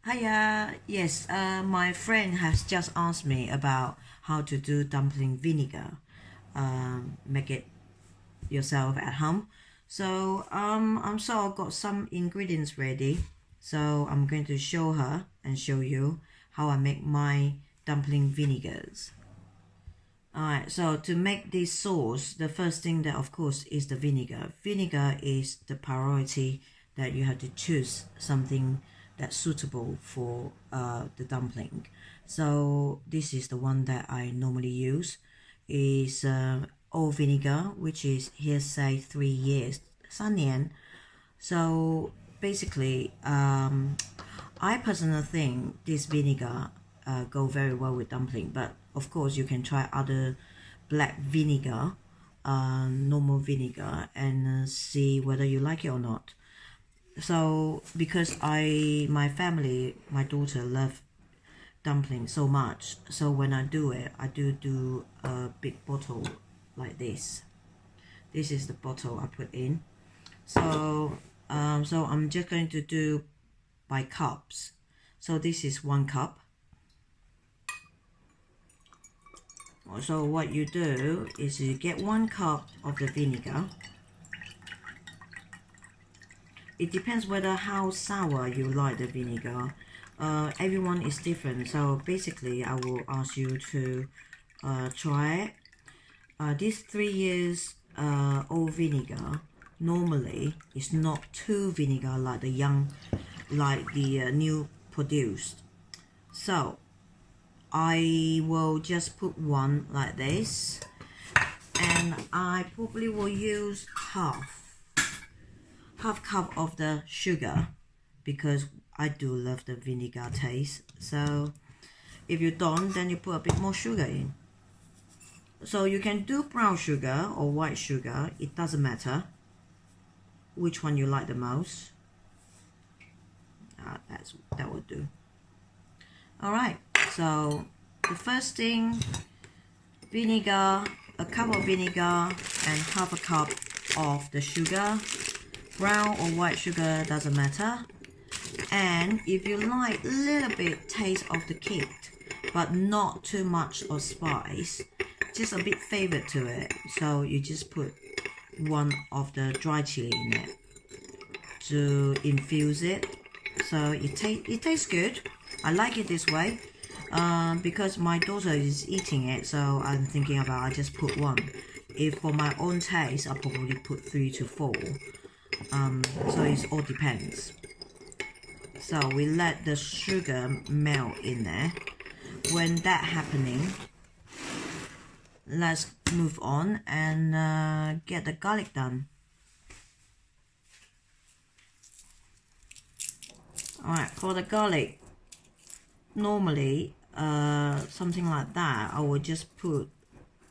Hiya, yes, my friend has just asked me about how to do dumpling vinegar. Make it yourself at home. I'm sort of got some ingredients ready. So I'm going to show her and show you how I make my dumpling vinegars. Alright, so to make this sauce, the first thing that of course is the vinegar. Vinegar is the priority that you have to choose something that's suitable for the dumpling. So this is the one that I normally use. Is old vinegar, which is here say 3 years, 3年. So basically, I personally think this vinegar go very well with dumpling, but of course you can try other black vinegar, normal vinegar, and see whether you like it or not. So because my family, my daughter love dumpling so much, so when I do it, I do a big bottle like this. This is the bottle I put in. So I'm just going to do by cups. So this is 1 cup. So what you do is you get 1 cup of the vinegar. It depends whether how sour you like the vinegar. Everyone is different, so basically I will ask you to try it. This 3 years old vinegar normally is not too vinegar like the new produced. So I will just put 1 like this, and I probably will use half cup of the sugar because I do love the vinegar taste. So if you don't, then you put a bit more sugar in. So you can do brown sugar or white sugar, it doesn't matter which one you like the most. That will do. Alright, so the first thing, vinegar, a cup of vinegar and half a cup of the sugar. Brown or white sugar doesn't matter. And if you like a little bit taste of the kick, but not too much of spice, just a bit flavor to it, so you just put 1 of the dried chili in it to infuse it. So it tastes good. I like it this way because my daughter is eating it, so I'm thinking about I just put 1. If for my own taste, I probably put 3 to 4. So it all depends. So we let the sugar melt in there. When that happening, let's move on and get the garlic done. Alright, for the garlic, normally something like that, I would just put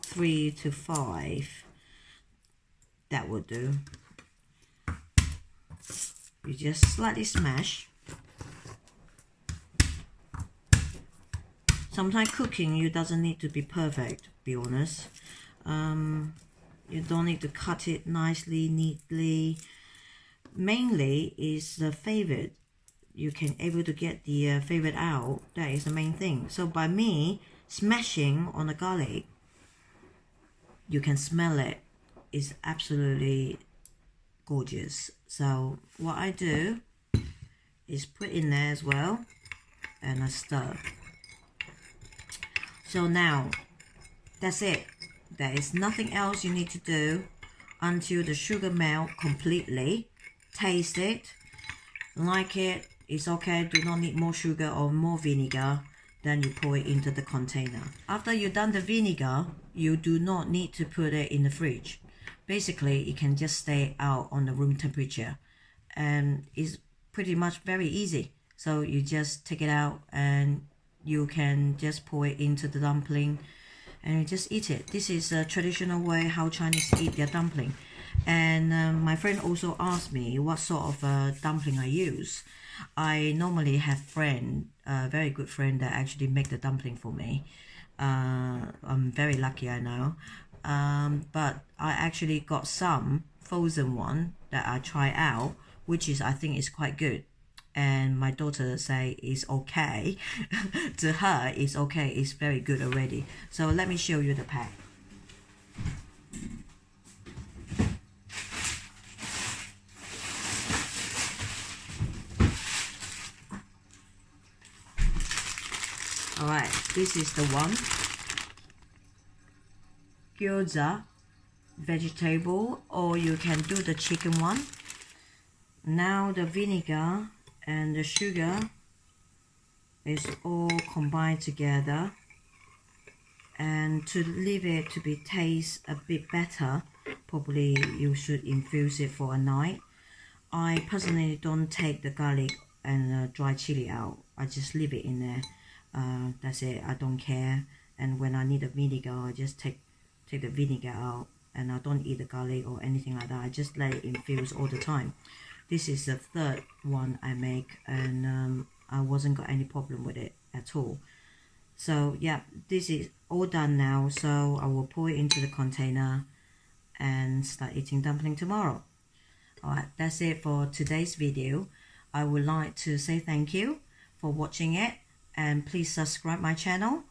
3 to 5. That would do. You just slightly smash. Sometimes cooking, you doesn't need to be perfect, to be honest. You don't need to cut it nicely, neatly. Mainly is the favorite. You can able to get the favorite out. That is the main thing. So by me smashing on the garlic, you can smell it. It's absolutely gorgeous. So what I do is put in there as well, and I stir. So now that's it. There is nothing else you need to do until the sugar melt completely. Taste it, like it, it's okay, do not need more sugar or more vinegar. Then you pour it into the container. After you've done the vinegar, you do not need to put it in the fridge. Basically, it can just stay out on the room temperature, and it's pretty much very easy. So you just take it out and you can just pour it into the dumpling and you just eat it. This is a traditional way how Chinese eat their dumpling. And my friend also asked me what sort of dumpling I use. I normally have a very good friend that actually make the dumpling for me. I'm very lucky, I know. But I actually got some frozen one that I try out, which is I think is quite good. and my daughter say it's okay. To her, it's okay. It's very good already. So let me show you the pack. Alright, this is the one. Gyoza vegetable, or you can do the chicken one. Now the vinegar and the sugar is all combined together, and to leave it to be taste a bit better, probably you should infuse it for a night. I personally don't take the garlic and dried chili out. I just leave it in there. That's it. I don't care. And when I need a vinegar, I just take the vinegar out, and I don't eat the garlic or anything like that. I just let it infuse all the time. This is the third one I make, and I wasn't got any problem with it at all. So yeah, this is all done now. So I will pour it into the container and start eating dumpling tomorrow. Alright, that's it for today's video. I would like to say thank you for watching it, and please subscribe my channel